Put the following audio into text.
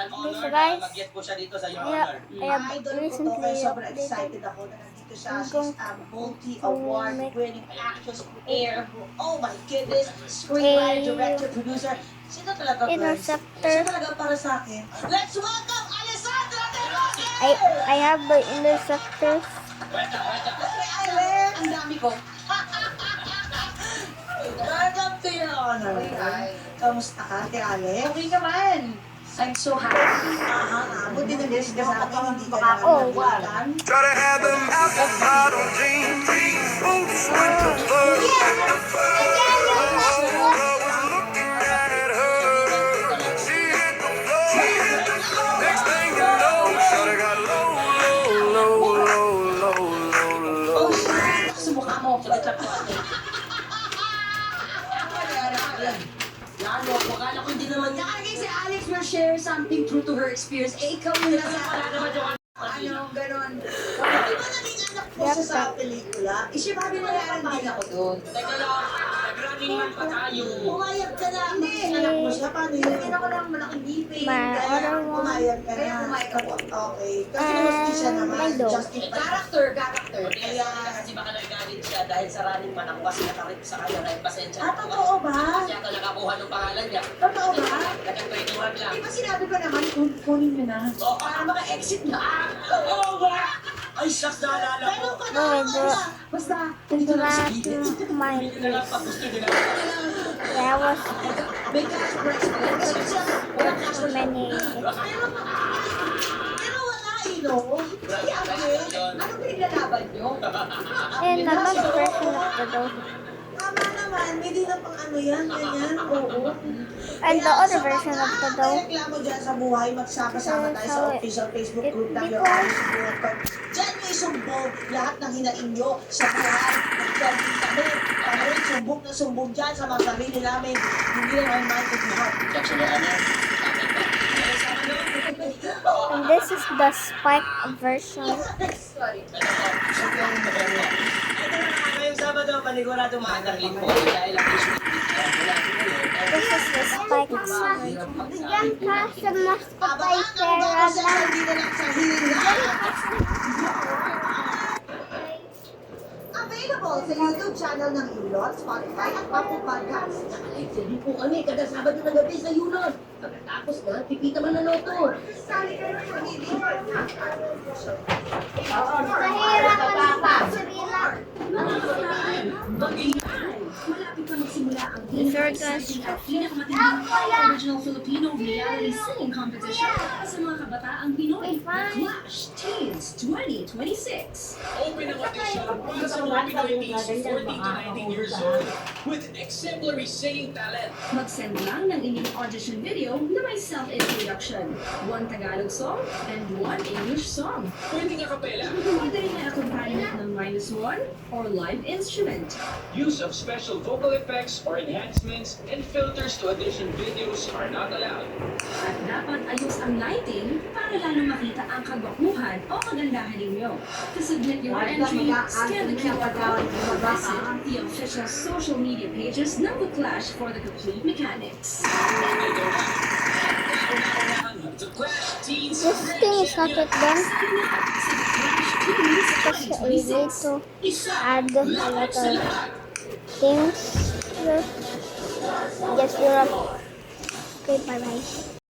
So guys, Mag-get po siya dito sa Your I Honor. have Idol ko to, recently kaya sobrang updated excited ako na nandito siya. I'm She's going a to multi-award make winning actress, creator, oh my goodness, screenwriter, director, producer. Sino talaga, guys? Interceptor. Sino talaga para sa akin? Let's welcome Alessandra De Rossi! I have the interceptors. Ate Alex! Ang dami ko. Welcome to Your Honor. Kamusta ka, Ate Alex? Okay naman. I'm so happy. Buti na guys ka sa akin, hindi ka Oh, naman. Try to have them apple bottom jeans, boots with the fur. Was looking right at her. She hit the floor. Next thing you know, shoulda got low, low, low, low, low, low, low. Sa mukha mo. Sagot lang po ate. Yan, akala ko hindi naman yan. Nakalagay si Alex will share something true to her experience. Eh, ikaw yun na sa... Ano, ganon. Di ba naging anak po siya sa pelikula? Sabi mo na din ako doon. Teka lang, nag-running man pa tayo. Pumayag ka na. Hindi. Anak mo siya, paano yun? Kaya ako lang malaking ngipin. Kaya Order mo. pumayag ka Kaya na. pumayag ako. Okay. Kasi naman siya naman. may dog. Justin Character. Kaya kasi baka nagalit siya dahil sa running man ako kasi nakarip sa kanya dahil pasensya. Ah, totoo ba? Kasi ako nakakuha ng pangalan niya. Totoo ba? Nagkakwentuhan lang. Di ba sinabi ko naman, kunin mo na. Oo, Para maka-exit na. Oo ba? Ay, shucks, naalala ko. Meron ka na. No, medyo Basta, ganito lang sa not gilid. my Hindi na lang pag gusto nila. There was May cash prize pa yan. Kasi siya, walang cash too prize. many. Pero wala, no? Kaya ano pinaglalaban nyo? And another version of the dog. Tama naman. Hindi na pang ano yan, ganyan. Oo. And the other version of the dog. Kaya reklamo dyan sa buhay, magsama-sama tayo sa official Facebook group ng Your Honor Subukan. Diyan may sumbong lahat ng hinain nyo sa buhay. Nagkabing kami. Kami rin sumbong na sumbong dyan sa mga sarili namin. Hindi na may mind of heart. Jackson, Your Honor. And this is the spike version. Sorry. Ngayong Sabado, panigurado maagarlin po. Dahil ang issue This is the spike version. Bigyan ka sa mas patay pera Sa lang. hindi na lang sa hiringa. Available sa YouTube channel ng Yulon, Spotify at Apple Podcast. Sabi po kami, kada Sabado na gabi sa Yunod. Pagkatapos na, pipita man na loto. Sali ka ng pamilya. Mahirap ang sirila. Malapit na magsimula ang Sure, guys. at pinakamatinding original Filipino reality singing competition sa mga kabataang Pinoy, The Clash Teens 2026. Open ang audition para sa mga Pinoy teens 14 to 19 years old with exemplary singing talent. Mag-send lang ng inyong audition video na may self-introduction, one Tagalog song, and one English song. Pwedeng akapela, Pwede rin na accompaniment ng -1 or live instrument. use of special vocal effects or enhancements, and filters to audition videos are not allowed. At dapat ayos ang lighting para lalo makita ang kagwapuhan o kagandahan ninyo. To submit your entry, scan the QR code or visit the official social media pages ng The Clash for the complete mechanics. The Clash Teens This thing is not yet done. Sa The Clash Teens Kasi I need 2026. to add a lot of things. Just Europe. Okay, bye bye.